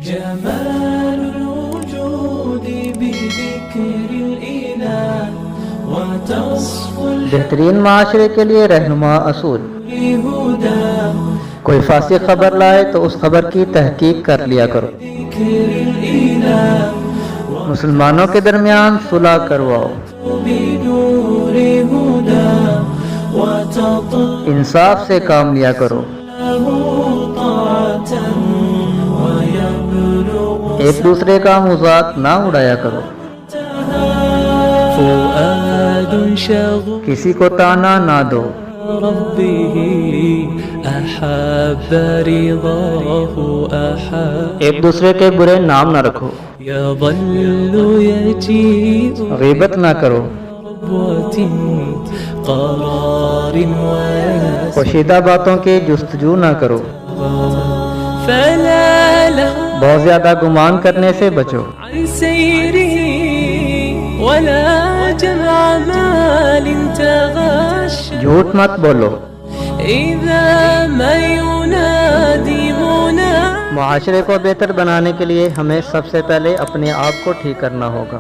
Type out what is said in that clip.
جمال الوجود بذكر الإله وتصفو بہترین معاشرے کے لیے رہنما اصول: الهدى کوئی فاسق خبر لائے تو اس خبر کی تحقیق کر لیا کرو۔ ذكر الإله مسلمانوں کے درمیان صلح کرواؤ، بنور هدى وتطلب انصاف سے کام لیا کرو، طاعة ويبلغ ایک دوسرے کا مذاق نہ اڑایا کرو، فؤاد شغوف کسی کو طعنہ نہ دو، ربه أحب رضاه أحب ایک دوسرے کے برے نام نہ رکھو، يظل يجيء غیبت نہ کرو، ربوة قرار ويسر پوشیدہ باتوں کی جستجو نہ کرو، فلا له بہت زیادہ گمان کرنے سے بچو، عن سيره ولا جمع مال تغش جھوٹ مت بولو، إذا ما ينادي مناد معاشرے کو بہتر بنانے کے لیے ہمیں سب سے پہلے اپنے آپ کو ٹھیک کرنا ہوگا۔